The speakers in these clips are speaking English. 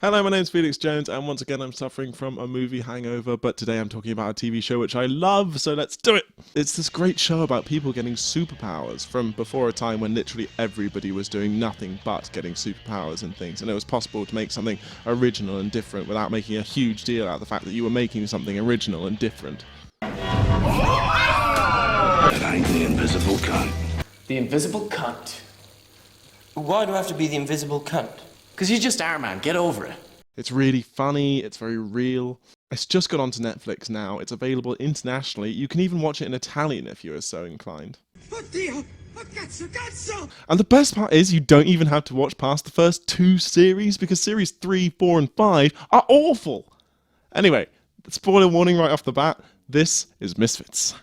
Hello, my name's Felix Jones, and once again I'm suffering from a movie hangover, but today I'm talking about a TV show which I love, so let's do it! It's this great show about people getting superpowers from before a time when literally everybody was doing nothing but getting superpowers and things, and it was possible to make something original and different without making a huge deal out of the fact that you were making something original and different. That ain't the invisible cunt. The invisible cunt? Why do I have to be the invisible cunt? Because you just are, man. Get over it. It's really funny, it's very real. It's just got onto Netflix now, it's available internationally, you can even watch it in Italian if you are so inclined. Oddio! Oh, cazzo! And the best part is you don't even have to watch past the first 2 series, because series 3, 4 and 5 are awful! Anyway, spoiler warning right off the bat, this is Misfits.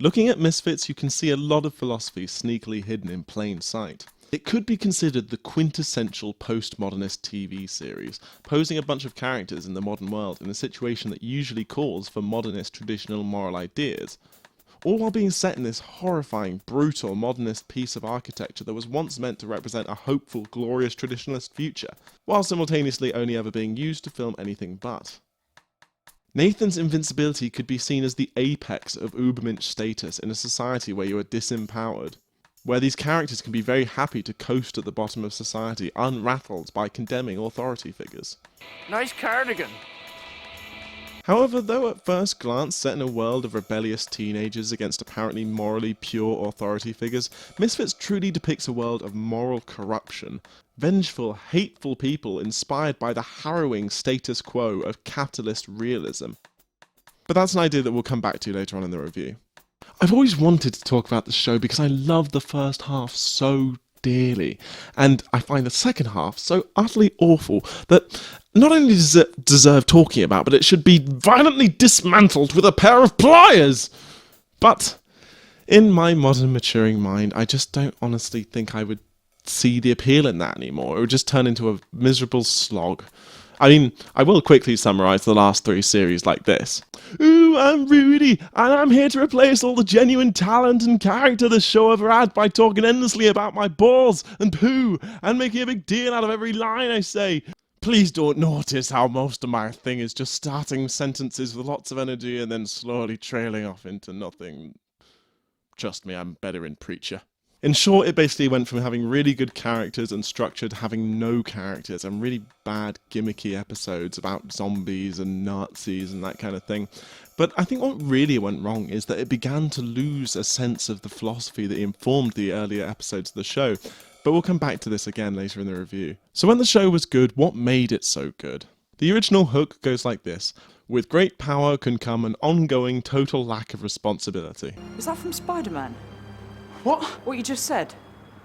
Looking at Misfits, you can see a lot of philosophy sneakily hidden in plain sight. It could be considered the quintessential postmodernist TV series, posing a bunch of characters in the modern world in a situation that usually calls for modernist traditional moral ideas, all while being set in this horrifying, brutal modernist piece of architecture that was once meant to represent a hopeful, glorious traditionalist future, while simultaneously only ever being used to film anything but. Nathan's invincibility could be seen as the apex of Ubermensch status in a society where you are disempowered, where these characters can be very happy to coast at the bottom of society, unrattled by condemning authority figures. Nice cardigan. However, though at first glance set in a world of rebellious teenagers against apparently morally pure authority figures, Misfits truly depicts a world of moral corruption, vengeful, hateful people inspired by the harrowing status quo of capitalist realism. But that's an idea that we'll come back to later on in the review. I've always wanted to talk about the show because I love the first half so dearly, and I find the second half so utterly awful that not only does it deserve talking about, but it should be violently dismantled with a pair of pliers! But in my modern maturing mind, I just don't honestly think I would see the appeal in that anymore. It would just turn into a miserable slog. I mean, I will quickly summarise the last 3 series like this. Ooh, I'm Rudy, and I'm here to replace all the genuine talent and character this show ever had by talking endlessly about my balls and poo, and making a big deal out of every line I say. Please don't notice how most of my thing is just starting sentences with lots of energy and then slowly trailing off into nothing. Trust me, I'm better in Preacher. In short, it basically went from having really good characters and structure to having no characters and really bad gimmicky episodes about zombies and Nazis and that kind of thing. But I think what really went wrong is that it began to lose a sense of the philosophy that informed the earlier episodes of the show. But we'll come back to this again later in the review. So when the show was good, what made it so good? The original hook goes like this. With great power can come an ongoing total lack of responsibility. Is that from Spider-Man? What? What you just said?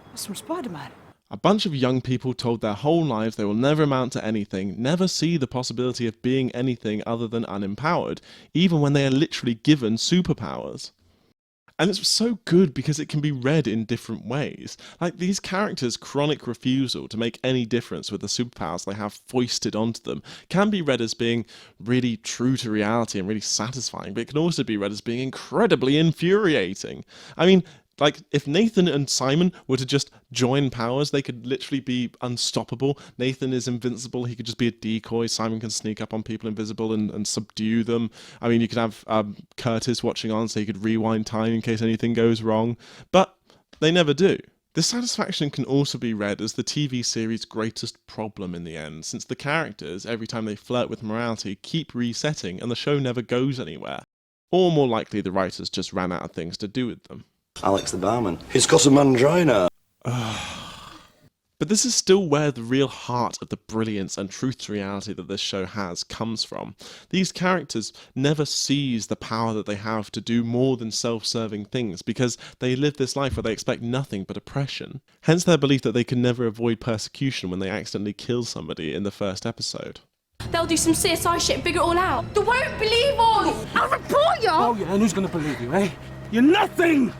That's from Spider-Man. A bunch of young people told their whole lives they will never amount to anything, never see the possibility of being anything other than unempowered, even when they are literally given superpowers. And it's so good because it can be read in different ways. Like these characters' chronic refusal to make any difference with the superpowers they have foisted onto them can be read as being really true to reality and really satisfying, but it can also be read as being incredibly infuriating. I mean, like, if Nathan and Simon were to just join powers, they could literally be unstoppable. Nathan is invincible, he could just be a decoy. Simon can sneak up on people invisible and subdue them. I mean, you could have Curtis watching on so he could rewind time in case anything goes wrong. But they never do. This satisfaction can also be read as the TV series' greatest problem in the end, since the characters, every time they flirt with morality, keep resetting and the show never goes anywhere. Or more likely, the writers just ran out of things to do with them. Alex the barman. He's got a mandrina. But this is still where the real heart of the brilliance and truth to reality that this show has comes from. These characters never seize the power that they have to do more than self-serving things because they live this life where they expect nothing but oppression. Hence their belief that they can never avoid persecution when they accidentally kill somebody in the first episode. They'll do some CSI shit and figure it all out. They won't believe us! I'll report you! Oh yeah, and who's gonna believe you, eh? You're nothing!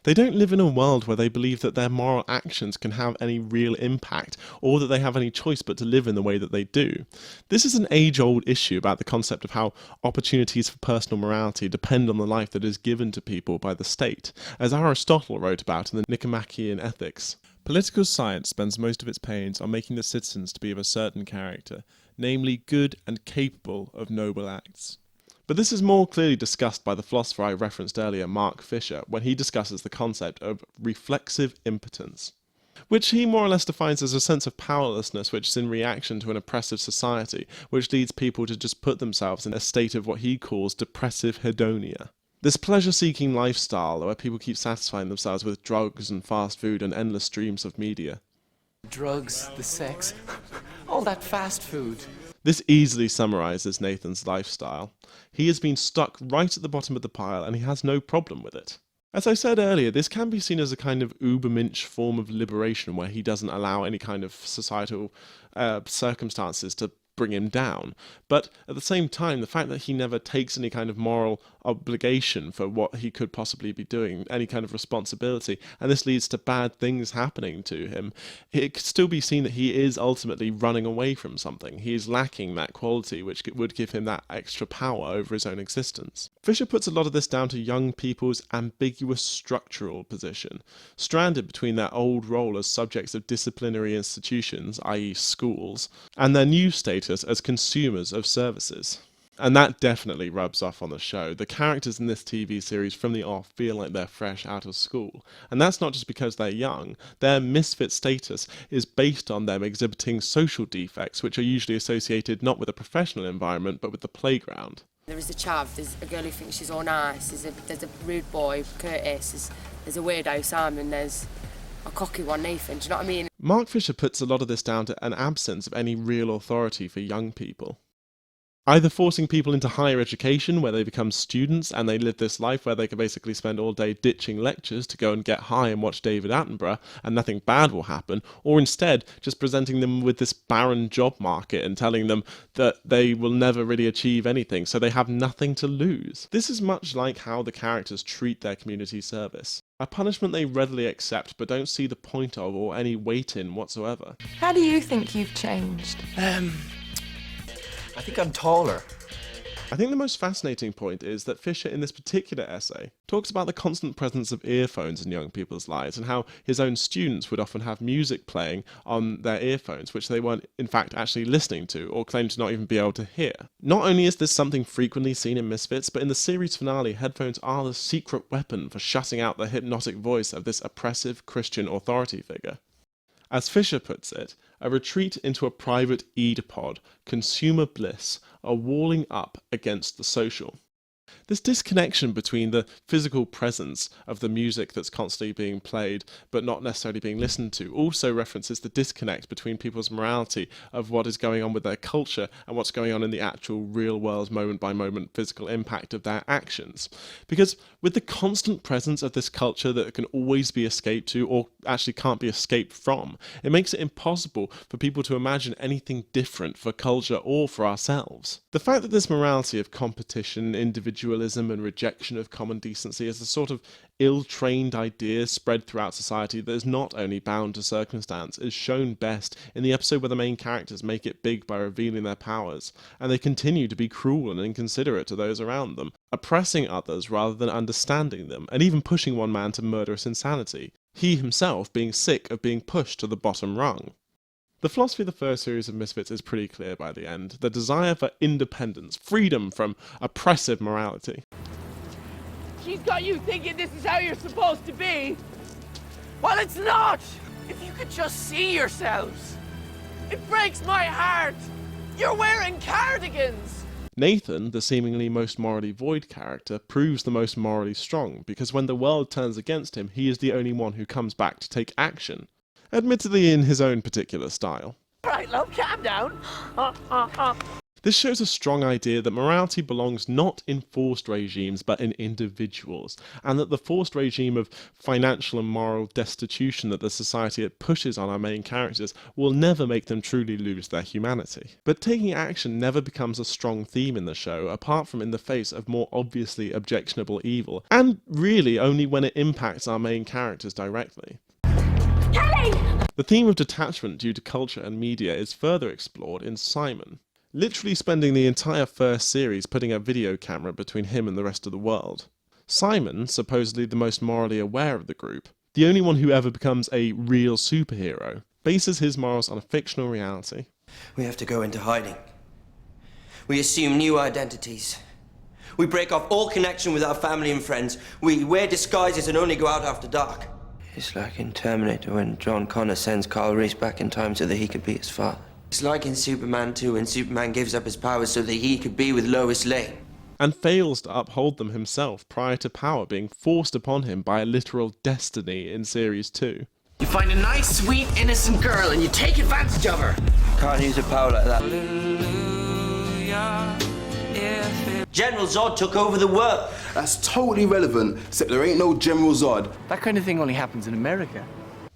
They don't live in a world where they believe that their moral actions can have any real impact, or that they have any choice but to live in the way that they do. This is an age-old issue about the concept of how opportunities for personal morality depend on the life that is given to people by the state, as Aristotle wrote about in the Nicomachean Ethics. Political science spends most of its pains on making the citizens to be of a certain character, namely good and capable of noble acts. But this is more clearly discussed by the philosopher I referenced earlier, Mark Fisher, when he discusses the concept of reflexive impotence, which he more or less defines as a sense of powerlessness which is in reaction to an oppressive society, which leads people to just put themselves in a state of what he calls depressive hedonia. This pleasure-seeking lifestyle where people keep satisfying themselves with drugs and fast food and endless streams of media. Drugs, the sex, all that fast food. This easily summarises Nathan's lifestyle. He has been stuck right at the bottom of the pile and he has no problem with it. As I said earlier, this can be seen as a kind of Ubermensch form of liberation where he doesn't allow any kind of societal circumstances to bring him down. But at the same time, the fact that he never takes any kind of moral obligation for what he could possibly be doing, any kind of responsibility, and this leads to bad things happening to him, it could still be seen that he is ultimately running away from something. He is lacking that quality which would give him that extra power over his own existence. Fisher puts a lot of this down to young people's ambiguous structural position, stranded between their old role as subjects of disciplinary institutions, i.e. schools, and their new status as consumers of services. And that definitely rubs off on the show. The characters in this TV series from the off feel like they're fresh out of school. And that's not just because they're young. Their misfit status is based on them exhibiting social defects, which are usually associated not with a professional environment, but with the playground. There is a chav, there's a girl who thinks she's all nice, there's a rude boy, Curtis, there's a weirdo, Simon, there's a cocky one, Nathan, do you know what I mean? Mark Fisher puts a lot of this down to an absence of any real authority for young people. Either forcing people into higher education where they become students and they live this life where they can basically spend all day ditching lectures to go and get high and watch David Attenborough and nothing bad will happen, or instead just presenting them with this barren job market and telling them that they will never really achieve anything, so they have nothing to lose. This is much like how the characters treat their community service. A punishment they readily accept but don't see the point of or any weight in whatsoever. How do you think you've changed? I think I'm taller. I think the most fascinating point is that Fisher in this particular essay talks about the constant presence of earphones in young people's lives and how his own students would often have music playing on their earphones which they weren't in fact actually listening to or claim to not even be able to hear. Not only is this something frequently seen in Misfits, but in the series finale, headphones are the secret weapon for shutting out the hypnotic voice of this oppressive Christian authority figure. As Fisher puts it, a retreat into a private Oedipod, consumer bliss, a walling up against the social. This disconnection between the physical presence of the music that's constantly being played but not necessarily being listened to also references the disconnect between people's morality of what is going on with their culture and what's going on in the actual real world moment by moment physical impact of their actions. Because with the constant presence of this culture that can always be escaped to or actually can't be escaped from, it makes it impossible for people to imagine anything different for culture or for ourselves. The fact that this morality of competition, individualism and rejection of common decency is a sort of ill-trained idea spread throughout society that is not only bound to circumstance is shown best in the episode where the main characters make it big by revealing their powers, and they continue to be cruel and inconsiderate to those around them, oppressing others rather than understanding them, and even pushing one man to murderous insanity, he himself being sick of being pushed to the bottom rung. The philosophy of the first series of Misfits is pretty clear by the end. The desire for independence, freedom from oppressive morality. She's got you thinking this is how you're supposed to be. Well, it's not! If you could just see yourselves. It breaks my heart. You're wearing cardigans. Nathan, the seemingly most morally void character, proves the most morally strong, because when the world turns against him, he is the only one who comes back to take action. Admittedly in his own particular style. Right, love, calm down. This shows a strong idea that morality belongs not in forced regimes but in individuals, and that the forced regime of financial and moral destitution that the society pushes on our main characters will never make them truly lose their humanity. But taking action never becomes a strong theme in the show, apart from in the face of more obviously objectionable evil, and really only when it impacts our main characters directly. The theme of detachment due to culture and media is further explored in Simon, literally spending the entire first series putting a video camera between him and the rest of the world. Simon, supposedly the most morally aware of the group, the only one who ever becomes a real superhero, bases his morals on a fictional reality. We have to go into hiding. We assume new identities. We break off all connection with our family and friends. We wear disguises and only go out after dark. It's like in Terminator when John Connor sends Kyle Reese back in time so that he could be his father. It's like in Superman 2 when Superman gives up his powers so that he could be with Lois Lane. And fails to uphold them himself prior to power being forced upon him by a literal destiny in Series 2. You find a nice, sweet, innocent girl and you take advantage of her. Can't use a power like that. General Zod took over the world. That's totally relevant, except there ain't no General Zod. That kind of thing only happens in America.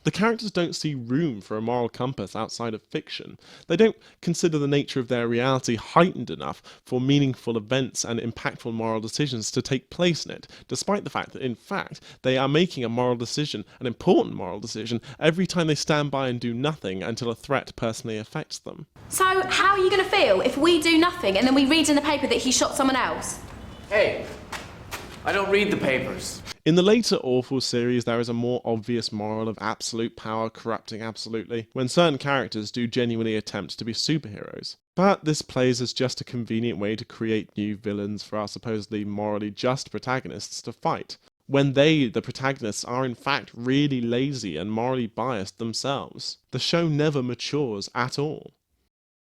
The characters don't see room for a moral compass outside of fiction. They don't consider the nature of their reality heightened enough for meaningful events and impactful moral decisions to take place in it, despite the fact that, in fact, they are making a moral decision, an important moral decision, every time they stand by and do nothing until a threat personally affects them. So how are you going to feel if we do nothing and then we read in the paper that he shot someone else? Hey, I don't read the papers. In the later Awful series, there is a more obvious moral of absolute power corrupting absolutely, when certain characters do genuinely attempt to be superheroes. But this plays as just a convenient way to create new villains for our supposedly morally just protagonists to fight, when they, the protagonists, are in fact really lazy and morally biased themselves. The show never matures at all.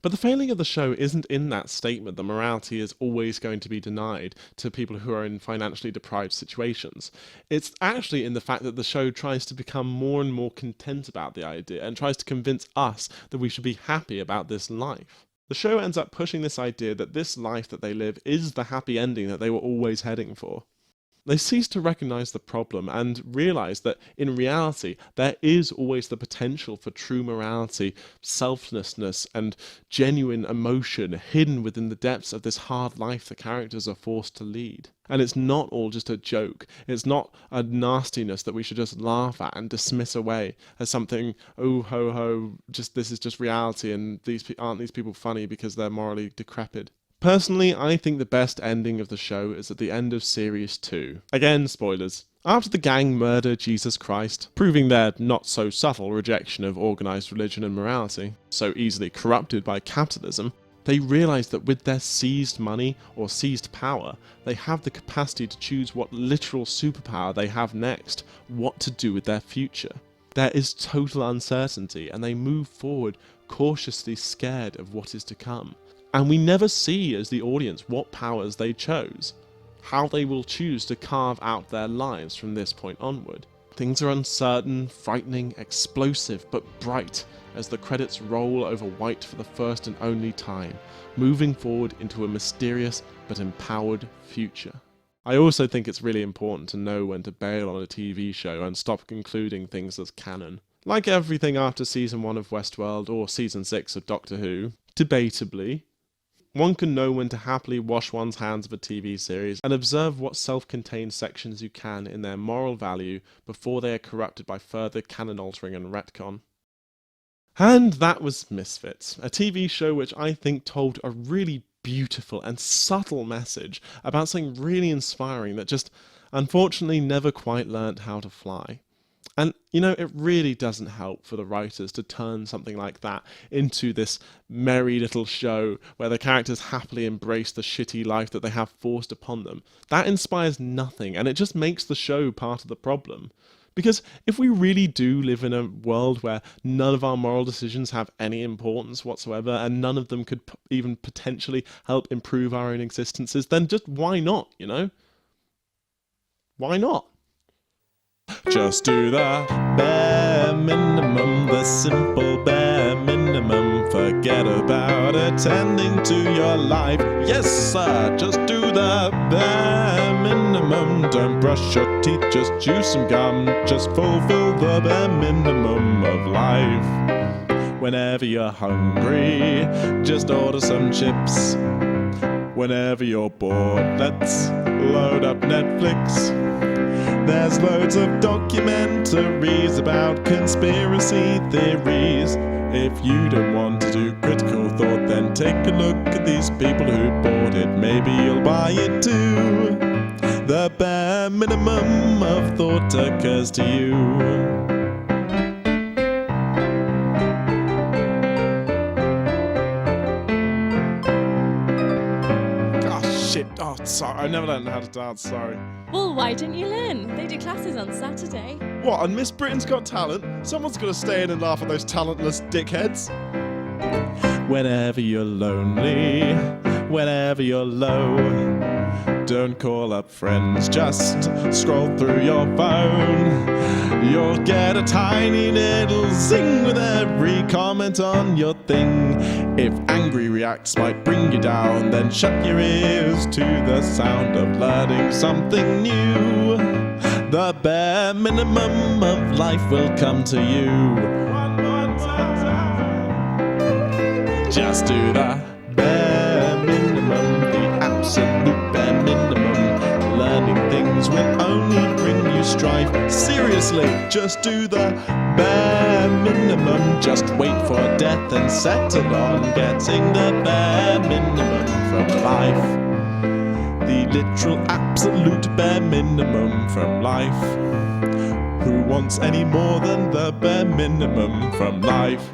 But the failing of the show isn't in that statement that morality is always going to be denied to people who are in financially deprived situations. It's actually in the fact that the show tries to become more and more content about the idea and tries to convince us that we should be happy about this life. The show ends up pushing this idea that this life that they live is the happy ending that they were always heading for. They cease to recognise the problem and realise that, in reality, there is always the potential for true morality, selflessness, and genuine emotion hidden within the depths of this hard life the characters are forced to lead. And it's not all just a joke. It's not a nastiness that we should just laugh at and dismiss away as something, oh ho ho, this is just reality and aren't these people funny because they're morally decrepit. Personally, I think the best ending of the show is at the end of Series 2. Again, spoilers. After the gang murder Jesus Christ, proving their not-so-subtle rejection of organised religion and morality, so easily corrupted by capitalism, they realise that with their seized money or seized power, they have the capacity to choose what literal superpower they have next, what to do with their future. There is total uncertainty, and they move forward cautiously scared of what is to come. And we never see, as the audience, what powers they chose, how they will choose to carve out their lives from this point onward. Things are uncertain, frightening, explosive, but bright as the credits roll over white for the first and only time, moving forward into a mysterious but empowered future. I also think it's really important to know when to bail on a TV show and stop concluding things as canon. Like everything after Season 1 of Westworld or Season 6 of Doctor Who, debatably, one can know when to happily wash one's hands of a TV series and observe what self-contained sections you can in their moral value before they are corrupted by further canon altering and retcon. And that was Misfits, a TV show which I think told a really beautiful and subtle message about something really inspiring that just unfortunately never quite learnt how to fly. And, you know, it really doesn't help for the writers to turn something like that into this merry little show where the characters happily embrace the shitty life that they have forced upon them. That inspires nothing, and it just makes the show part of the problem. Because if we really do live in a world where none of our moral decisions have any importance whatsoever, and none of them could even potentially help improve our own existences, then just why not, you know? Why not? Just do the bare minimum, the simple bare minimum. Forget about attending to your life. Yes, sir, just do the bare minimum. Don't brush your teeth, just chew some gum. Just fulfill the bare minimum of life. Whenever you're hungry, just order some chips. Whenever you're bored, let's load up Netflix. There's loads of documentaries about conspiracy theories. If you don't want to do critical thought, then take a look at these people who bought it. Maybe you'll buy it too. The bare minimum of thought occurs to you. Oh, sorry, I never learned how to dance, sorry. Well, why didn't you learn? They do classes on Saturday. What, on Miss Britain's Got Talent? Someone's got to stay in and laugh at those talentless dickheads. Whenever you're lonely, whenever you're low, don't call up friends, just scroll through your phone. You'll get a tiny little zing with every comment on your thing. If angry reacts might bring you down, then shut your ears to the sound of learning something new. The bare minimum of life will come to you. Just do the bare minimum, the absolute bare minimum. Learning things will only bring you strife. Seriously, just do the bare minimum. Just wait for death and settle on getting the bare minimum from life. The literal absolute bare minimum from life. Who wants any more than the bare minimum from life?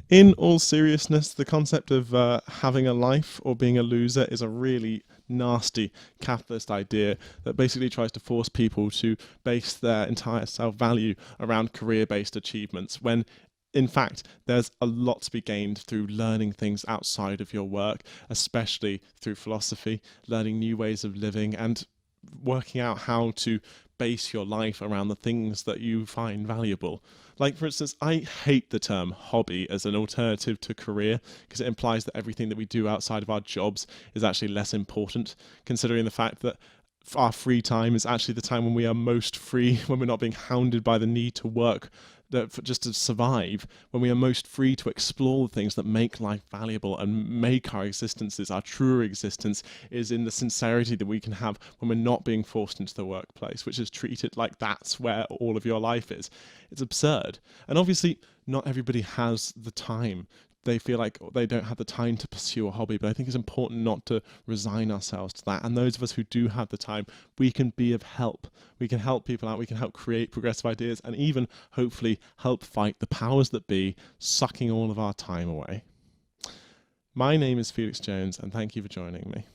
In all seriousness, the concept of having a life or being a loser is a really nasty capitalist idea that basically tries to force people to base their entire self-value around career-based achievements, when in fact there's a lot to be gained through learning things outside of your work, especially through philosophy, learning new ways of living and working out how to base your life around the things that you find valuable. Like, for instance, I hate the term hobby as an alternative to career because it implies that everything that we do outside of our jobs is actually less important, considering the fact that our free time is actually the time when we are most free, when we're not being hounded by the need to work just to survive, when we are most free to explore the things that make life valuable and make our existences, our truer existence, is in the sincerity that we can have when we're not being forced into the workplace, which is treated like that's where all of your life is. It's absurd. And obviously, not everybody has the time. They feel like they don't have the time to pursue a hobby, but I think it's important not to resign ourselves to that. And those of us who do have the time, we can be of help. We can help people out, we can help create progressive ideas, and even, hopefully, help fight the powers that be, sucking all of our time away. My name is Felix Jones, and thank you for joining me.